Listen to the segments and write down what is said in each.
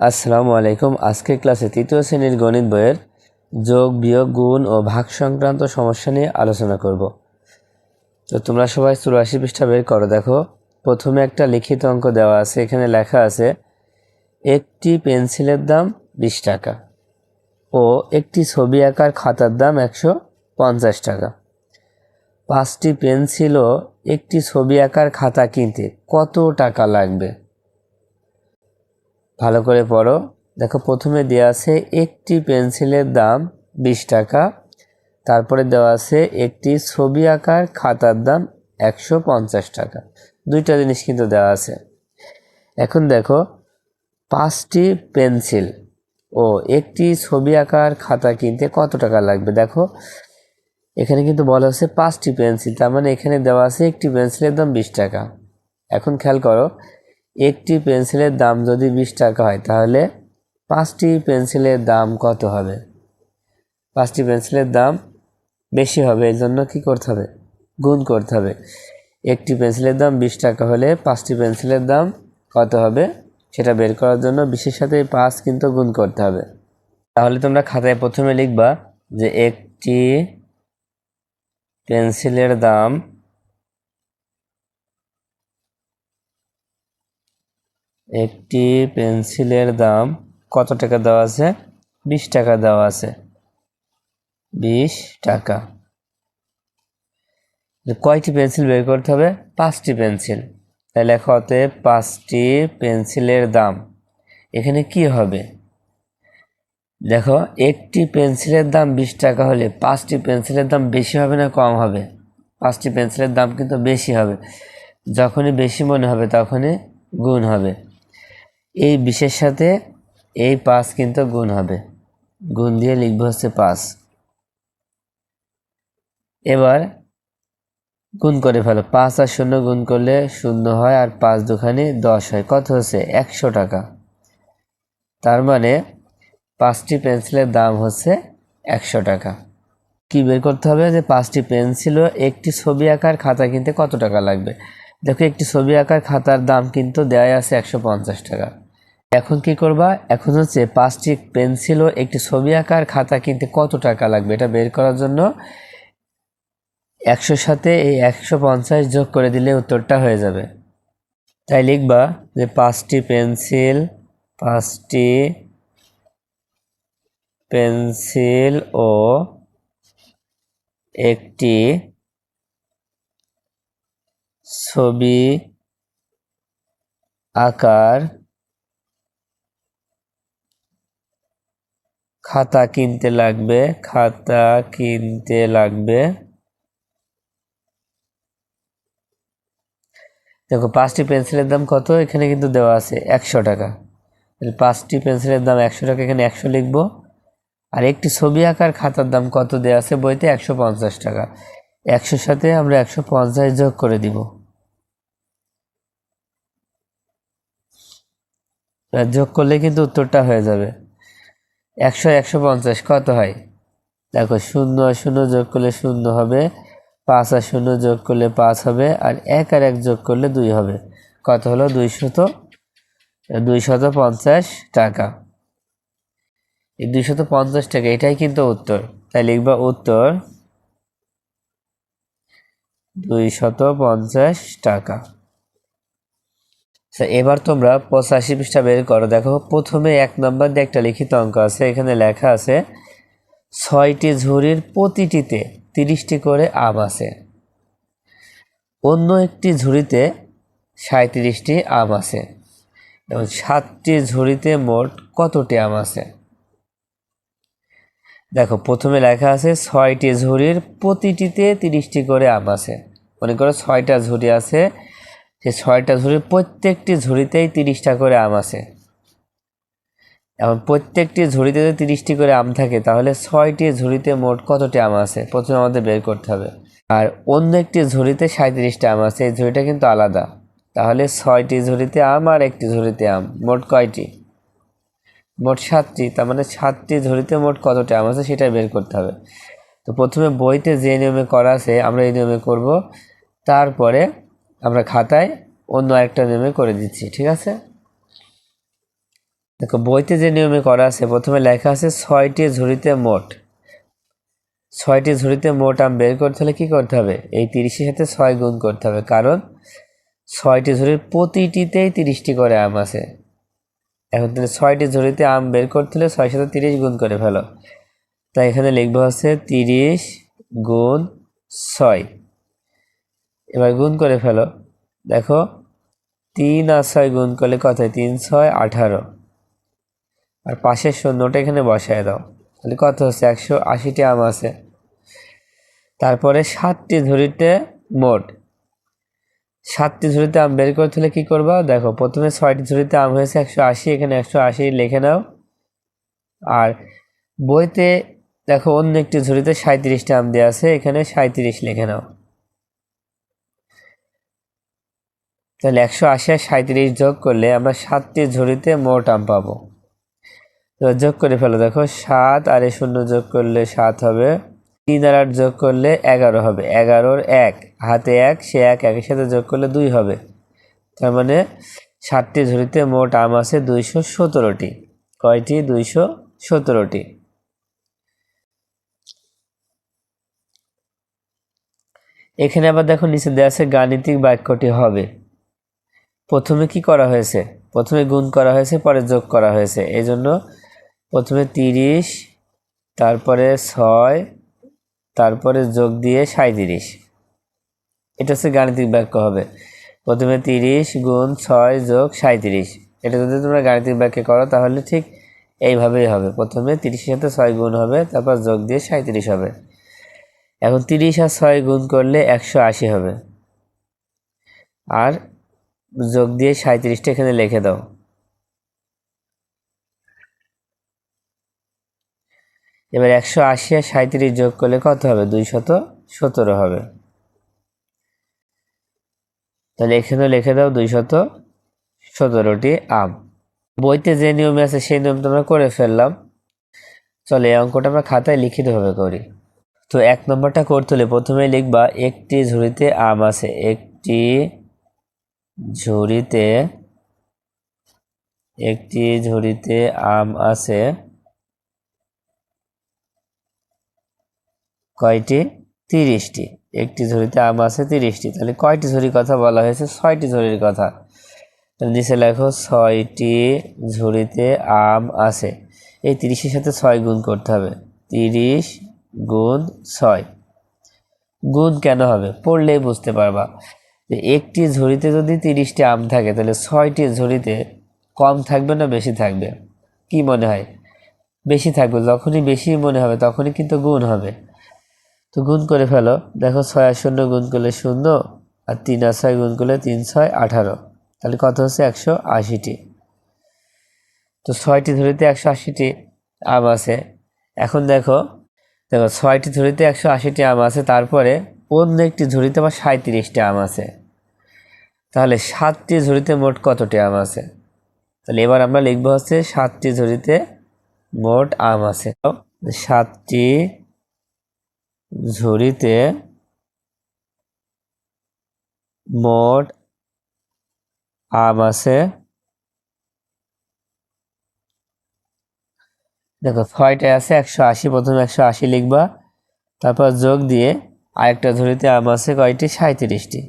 আসসালামু আলাইকুম। আজকের ক্লাসে তৃতীয় শ্রেণীর গণিত বইয়ের যোগ বিয়োগ গুণ ও ভাগ সংক্রান্ত সমস্যা নিয়ে আলোচনা করব। তো তোমরা সবাই 84 পৃষ্ঠা বের করো। দেখো, প্রথমে একটা লিখিত অঙ্ক দেওয়া আছে। এখানে লেখা আছে একটি পেন্সিলের দাম 20 টাকা ও একটি ছবি আঁকার খাতার দাম 150 টাকা। 5টি পেন্সিল ও একটি ছবি আঁকার খাতা কিনতে কত টাকা লাগবে? ভালো করে পড়ো। দেখো, প্রথমে দেওয়া আছে একটি পেন্সিলের দাম 20 টাকা, তারপরে দেওয়া আছে একটি ছবি আঁকার খাতার দাম 150 টাকা। দুইটা জিনিস কিন্তু দেওয়া আছে। এখন দেখো, 5টি পেন্সিল ও একটি ছবি আঁকার খাতা কিনতে কত টাকা লাগবে। দেখো, এখানে কিন্তু বলা হচ্ছে 5টি পেন্সিল, তার মানে এখানে দেওয়া আছে একটি পেন্সিলের দাম 20 টাকা। এখন খেয়াল করো, একটি পেন্সিলের দাম যদি 20 টাকা হয় তাহলে 5টি পেন্সিলের দাম কত হবে? 5টি পেন্সিলের দাম বেশি হবে, এই জন্য কী করতে হবে? গুণ করতে হবে। একটি পেন্সিলের দাম 20 টাকা হলে 5টি পেন্সিলের দাম কত হবে সেটা বের করার জন্য 20-এর সাথে 5 কিন্তু গুণ করতে হবে। তাহলে তোমরা খাতায় প্রথমে লিখবা যে একটি পেন্সিলের দাম কত টাকা দেওয়া আছে? 20 টাকা দেওয়া আছে। 20 টাকা। কয়টি পেন্সিল বের করতে হবে? 5টি পেন্সিল। তাই লেখা হতে 5টি পেন্সিলের দাম। এখানে কি হবে? দেখো, একটি পেন্সিলের দাম 20 টাকা হলে 5টি পেন্সিলের দাম বেশি হবে না কম হবে? 5টি পেন্সিলের দাম কিন্তু বেশি হবে। যখনই বেশি মনে হবে তখনই গুণ হবে। এই 20-এর সাথে এই 5 কিন্তু গুণ হবে, গুণ দিয়ে লিখবো হচ্ছে 5। এবার গুণ করে ফেলো। 5 আর 0 গুণ করলে 0 হয়, আর 5 দুখানি 10 হয়। কত হচ্ছে? 100 টাকা। তার মানে 5টি পেন্সিলের দাম হচ্ছে 100 টাকা। কি বের করতে হবে? যে 5টি পেন্সিল ও একটি ছবি আঁকার খাতা কিনতে কত টাকা লাগবে। দেখো, একটি ছবি আঁকার খাতার দাম কিন্তু দেওয়া আছে 150 টাকা। এখন কি করবা? এখন হচ্ছে 5টি পেন্সিল ও একটি ছবি আঁকার খাতা কিনতে কত টাকা লাগবে এটা বের করার জন্য 100-র সাথে এই 150 যোগ করে দিলে উত্তরটা হয়ে যাবে। তাই লিখবা যে 5টি পেন্সিল ও একটি ছবি আঁকার খাতা কিনতে লাগবে দেখো, 5টি পেন্সিলের দাম কত? এখানে কিন্তু দেওয়া আছে 100 টাকা। 5টি পেন্সিলের দাম 100 টাকা, এখানে 100 লিখবো। আর একটি ছবি আঁকার খাতার দাম কত দেওয়া আছে বইতে? 150 টাকা। 100-র সাথে আমরা 150 যোগ করে দিব। যোগ করলে কিন্তু উত্তরটা হয়ে যাবে। 100 150 কত হয়? দেখো, 0 আর 0 যোগ করলে 0 হবে, 5 আর 0 যোগ করলে 5 হবে, আর 1 আর 1 যোগ করলে 2 হবে। কত হলো? 250 টাকা। এই 250 টাকা, এটাই কিন্তু উত্তর। তাই লিখবা উত্তর 250 টাকা। এবার তোমরা 85 পৃষ্ঠা বের করো। দেখো, প্রথমে 1 নম্বর দিয়ে একটা লিখিত অঙ্ক আছে। এখানে লেখা আছে 6টি ঝুড়ির প্রতিটিতে 30টি করে আম আছে। অন্য একটি ঝুড়িতে 37টি আম আছে এবং 7টি ঝুড়িতে মোট কতটি আম আছে? দেখো, প্রথমে লেখা আছে 6টি ঝুড়ির প্রতিটিতে 30টি করে আম আছে। মনে করো 6টা ঝুড়ি আছে, যে 6টা ঝুড়ির প্রত্যেকটি ঝুড়িতেই 30টা করে আম আছে। এখন প্রত্যেকটি ঝুড়িতে যদি 30টি করে আম থাকে তাহলে 6টি ঝুড়িতে মোট কতটি আম আছে প্রথমে আমাদের বের করতে হবে। আর অন্য একটি ঝুড়িতে 37টা আম আছে, এই ঝুড়িটা কিন্তু আলাদা। তাহলে 6টি ঝুড়িতে আম আর একটি ঝুড়িতে আম, মোট কয়টি? মোট 7টি। তার মানে 7টি ঝুড়িতে মোট কতটি আম আছে সেটা বের করতে হবে। তো প্রথমে বইতে যে নিয়মে করা আছে আমরা এই নিয়মে করব, তারপরে আমরা খাতায় অন্য আরেকটা নিয়মে করে দিচ্ছি। ঠিক আছে? দেখো বইতে যে নিয়মে করা আছে, প্রথমে লেখা আছে 6টি ঝুড়িতে মোট, 6টি ঝুড়িতে মোট আম বের করতে হলে কি করতে হবে, এই 30-এর সাথে 6 গুণ করতে হবে, কারণ 6টি ঝুড়ির প্রতিটিতেই 30টি করে আম আছে। এখন তাহলে 6টি ঝুড়িতে আম বের করতে হলে 6 সাথে 30 গুণ করে ফেলো। তাই এখানে লিখবো হচ্ছে 30 গুণ 6। এবার গুণ করে ফেলো। দেখো 3 আর 6 গুণ করলে কত হয়, 3 6 18, আর পাশের শূন্যটা এখানে বসায় দাও, তাহলে কত হচ্ছে 180টি আম আছে। তারপরে 7টি ঝুড়িতে মোট, 7টি ঝুড়িতে আম বের করতে হলে কি করবা, দেখো প্রথমে 6টি ঝুড়িতে আম হয়েছে 180, এখানে 180 লিখে নাও। আর বইতে দেখো অন্য একটি ঝুড়িতে 37টা আম দেওয়া আছে, এখানে 37 লিখে নাও। তাহলে 180 আর 37 যোগ করলে আমরা 7টি ঝুড়িতে মোট আম পাবো। এবার যোগ করে ফেলো, দেখো 7 আর 0 যোগ করলে 7 হবে, 3 আর 8 যোগ করলে 11 হবে, 11-র 1 হাতে 1, সে 1 একের সাথে যোগ করলে 2 হবে। তার মানে 7টি ঝুড়িতে মোট আম আছে 217টি। কয়টি, 217টি। এখানে আবার দেখো নিচে দেওয়া আছে গাণিতিক বাক্যটি হবে। প্রথমে কি করা হয়েছে, প্রথমে গুণ করা হয়েছে, পরে যোগ করা হয়েছে, এই জন্য প্রথমে 30, তারপরে 6, তারপরে যোগ দিয়ে 37। এটা হচ্ছে গাণিতিক বাক্য হবে। প্রথমে 30 গুণ 6 যোগ 37। এটা যদি তোমরা গাণিতিক বাক্যে করো তাহলে ঠিক এইভাবেই হবে, প্রথমে 30-এর সাথে 6 গুণ হবে, তারপর যোগ দিয়ে 37 হবে। এখন 30 আর 6 গুণ করলে 180 হবে, আর যোগ দিয়ে 37টা এখানে লিখে দাও। এবার 180 আর 37 যোগ করলে কত হবে, 217 হবে। তাহলে এখানেও লিখে দাও 217টি আম। বইতে যে নিয়মে আছে সেই নিয়ম তো আমরা করে ফেললাম। চলে এই অঙ্কটা আমরা খাতায় লিখিতভাবে করি। তো 1 নম্বরটা করতে হলে প্রথমে লিখবা একটি ঝুড়িতে আম আছে, একটি ঝুড়িতে আম আছে কয়টি, 30টি। একটি ঝুড়িতে আম আছে 30টি। তাহলে কয়টি ঝুড়ির কথা বলা হয়েছে, 6টি ঝুড়ির কথা। নিচে লেখো 6টি ঝুড়িতে আম আছে। এই 30-এর সাথে 6 গুণ করতে হবে, 30 গুণ 6। গুণ কেন হবে, পড়লেই বুঝতে পারবা যে একটি ঝুড়িতে যদি 30টি আম থাকে তাহলে 6টি ঝুড়িতে কম থাকবে না বেশি থাকবে, কি মনে হয়, বেশি থাকবে। যখনই বেশি মনে হবে তখনই কিন্তু গুণ হবে। তো গুণ করে ফেলো, দেখো 6 আর 0 গুণ করলে 0, আর 3 আর 6 গুণ করলে 3 6 18, তাহলে কত হচ্ছে 180টি। তো 6টি ঝুড়িতে 180টি আম আছে। এখন দেখো 6টি ঝুড়িতে 180টি আম আছে, তারপরে অন্য একটি ঝুড়িতে আবার 37টি আম আছে। তাহলে 7টি ঝুড়িতে মোট কতটি আম আছে, তাহলে এবার আমরা লিখবো হচ্ছে 7টি ঝুড়িতে মোট আম আছে। 7টি ঝুড়িতে মোট আম আছে, দেখো 6টায় আছে 180, প্রথমে 180 লিখবা, তারপর যোগ দিয়ে আরেকটা ঝুড়িতে আম আছে কয়টি, 37টি।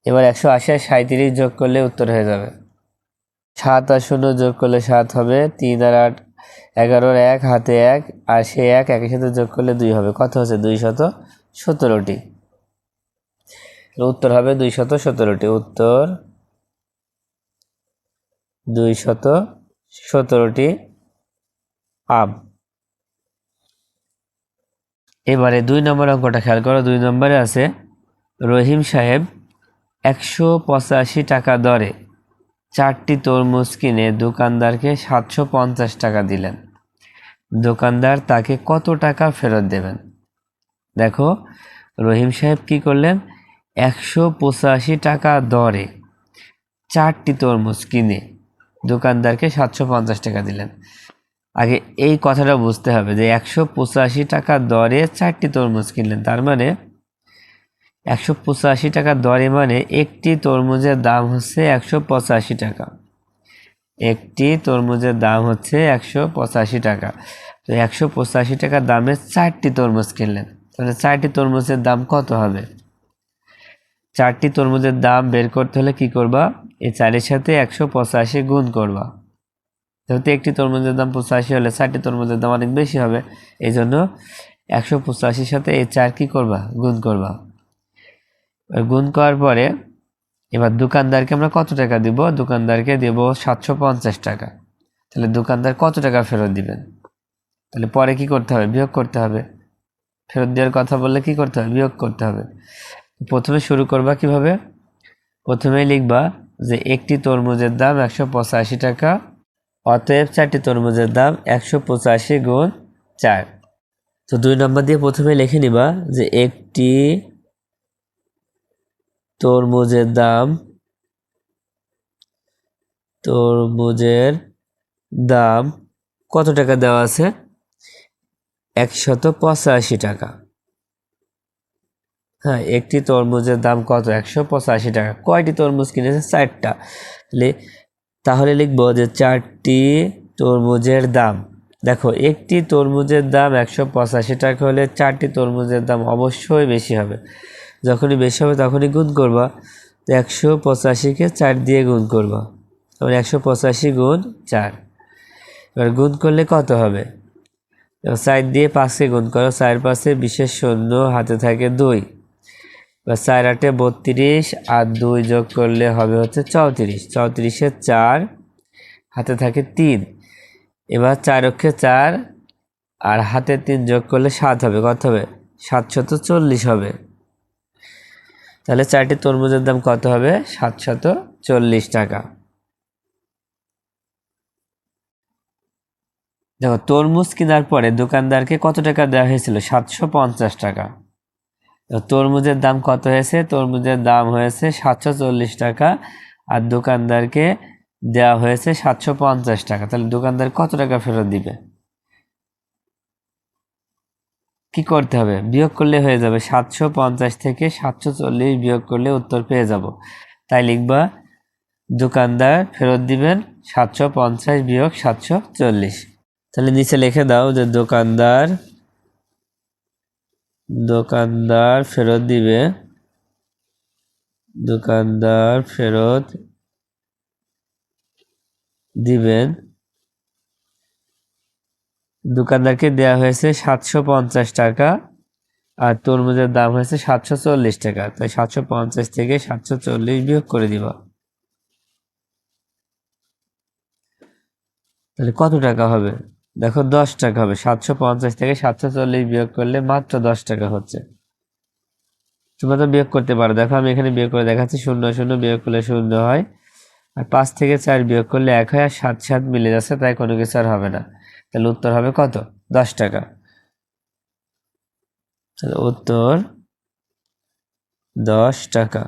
এবার 180 আর 37 যোগ করলে উত্তর হয়ে যাবে। 7 আর 0 যোগ করলে 7 হবে, 3 আর 8 11-র 1 হাতে 1, আর সে 1 একের সাথে যোগ করলে 2 হবে, কত হচ্ছে 217টি। উত্তর হবে 217টি। উত্তর 217টি আম। এবারে 2 নম্বর অঙ্কটা খেয়াল করো। 2 নম্বরে আছে রহিম সাহেব 185 টাকা দরে 4টি তরমুজ কিনে দোকানদারকে 750 টাকা দিলেন। দোকানদার তাকে কত টাকা ফেরত দেবেন? দেখো রহিম সাহেব কি করলেন, 185 টাকা দরে 4টি তরমুজ কিনে দোকানদারকে 750 টাকা দিলেন। আগে এই কথাটা বুঝতে হবে যে 185 টাকা দরে 4টি তরমুজ কিনলেন, তার মানে 185 টাকা দরে মানে একটি তরমুজের দাম হচ্ছে 185 টাকা। একটি তরমুজের দাম হচ্ছে 185 টাকা। তো 185 টাকা দামে 4টি তরমুজ কিনলেন, তাহলে 4টি তরমুজের দাম কত হবে? 4টি তরমুজের দাম বের করতে হলে কি করবা? এই 4-এর সাথে 185 গুণ করবা। যেহেতু একটি তরমুজের দাম 85 হলে 4টি তরমুজের দাম অনেক বেশি হবে, এই জন্য 185 সাথে এই 4 কি করবা? গুণ করবা। গুণ করার পরে এবার দোকানদারকে আমরা কত টাকা দিব? দোকানদারকে দেব 750 টাকা। তাহলে দোকানদার কত টাকা ফেরত দিবেন? তাহলে পরে কি করতে হবে? বিয়োগ করতে হবে। ফেরত দেওয়ার কথা বললে কি করতে হবে? বিয়োগ করতে হবে। প্রথমে শুরু করবা কিভাবে? প্রথমে লিখবা যে একটি তরমুজের দাম 185 টাকা, অতএব 4টি তরমুজের দাম 185 গুণ 4। তো 2 নম্বর দিয়ে প্রথমে লিখে নিবা যে একটি তরমুজের দাম কত টাকা দেওয়া আছে? 185 টাকা। হ্যাঁ, একটি তরমুজের দাম কত? 185 টাকা। কয়টি তরমুজ কিনেছে? 4টা। তাহলে লিখবো যে 4টি তরমুজের দাম। দেখো, একটি তরমুজের দাম 185 টাকা হলে 4টি তরমুজের দাম অবশ্যই বেশি হবে। যখনই বেশি হবে তখনই গুণ করবা। তো 185কে 4 দিয়ে গুণ করবা, তাহলে 185 গুণ 4। এবার গুণ করলে কত হবে? 4 দিয়ে 5কে গুণ করো, 4 5-এ 20-এর শূন্য, হাতে থাকে 2। 4 8-এ 32 আর 2 যোগ করলে হবে হচ্ছে 34। 34-এ 4, হাতে থাকে 3। এবার 4 অক্ষে 4 আর হাতে 3 যোগ করলে 7 হবে। কত হবে? 740 হবে। তাহলে 4টি তরমুজের দাম কত হবে? 740 টাকা। দেখো, তরমুজ কেনার পরে দোকানদারকে কত টাকা দেওয়া হয়েছিল? 750 টাকা। তরমুজের দাম কত হয়েছে? তরমুজের দাম হয়েছে 740 টাকা, আর দোকানদারকে দেওয়া হয়েছে 750 টাকা। তাহলে দোকানদার কত টাকা ফেরত দিবে? কি করতে হবে? বিয়োগ করলে হয়ে যাবে। 750 থেকে 740 বিয়োগ করলে উত্তর পেয়ে যাব। তাই লিখবা দোকানদার ফেরত দিবেন 750 বিয়োগ 740। তাহলে নিচে লিখে দাও যে দোকানদার ফেরত দিবে, দোকানদার ফেরত দিবেন, দোকানদারকে দেওয়া হয়েছে 750 টাকা আর তরমুজের দাম হয়েছে 740 টাকা। তাই 750 থেকে 740 বিয়োগ করে দিবা। তাহলে কত টাকা হবে? দেখো, 10 টাকা হবে। 750 থেকে 740 বিয়োগ করলে মাত্র 10 টাকা হচ্ছে। তোমরা তো বিয়োগ করতে পারো। দেখো, আমি এখানে বিয়োগ করে দেখাচ্ছি। 0 0 বিয়োগ করলে 0 হয়, আর 5 থেকে 4 বিয়োগ করলে 1 হয়, আর 7 7 মিলে যাচ্ছে, তাই কোনো কিছু আর হবে না। তাহলে উত্তর হবে কত? 10 টাকা। তাহলে উত্তর 10 টাকা।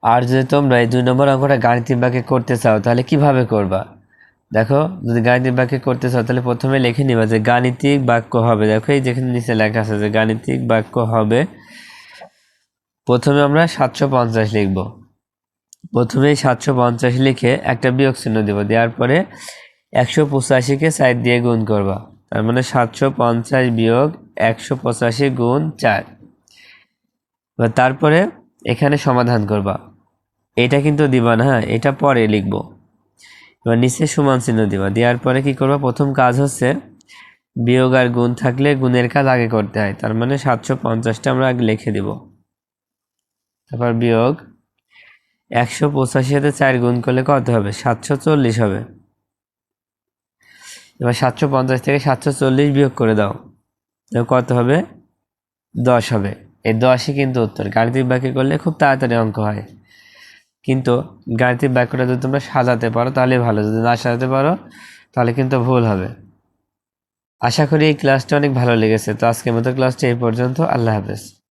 আর যদি তোমরা এই 2 নম্বর অঙ্কটা গাণিতিক বাক্যে করতে চাও তাহলে কিভাবে করবা? দেখো, যদি গাণিতিক বাক্যে করতে চাও তাহলে প্রথমে লিখে নিবা যে গাণিতিক বাক্য হবে। দেখো, এই যেখানে নিচে লেখা আছে যে গাণিতিক বাক্য হবে, প্রথমে আমরা 750 লিখব। প্রথমেই 750 লিখে একটা বিয়োগ চিহ্ন দিব, দেওয়ার পরে 185-কে 4 দিয়ে গুণ করবা। তার মানে 750 বিয়োগ 185 গুণ 4। তারপরে এখানে সমাধান করবা। এটা কিন্তু দিবা না, হ্যাঁ, এটা পরে লিখবো। এবার নিচে সমান চিহ্ন দিবা, দেওয়ার পরে কি করবা? প্রথম কাজ হচ্ছে বিয়োগ আর গুণ থাকলে গুণের কাজ আগে করতে হয়। তার মানে 750টা আমরা আগে লিখে দিব, তারপর বিয়োগ 185 সাথে 4 গুণ করলে কত হবে? 740 হবে। এবার 750 থেকে 740 বিয়োগ করে দাও, কত হবে? 10 হবে। এই 10ই কিন্তু উত্তর। গাণিতিক বাক্যে করলে খুব তাড়াতাড়ি অঙ্ক হয়, কিন্তু গাণিতিক বাক্যটা যদি তোমরা সাজাতে পারো তাহলে ভালো, যদি না সাজাতে পারো তাহলে কিন্তু ভুল হবে। আশা করি এই ক্লাসটা অনেক ভালো লেগেছে। তো আজকের মতো ক্লাসটা এই পর্যন্ত। আল্লাহ হাফেজ।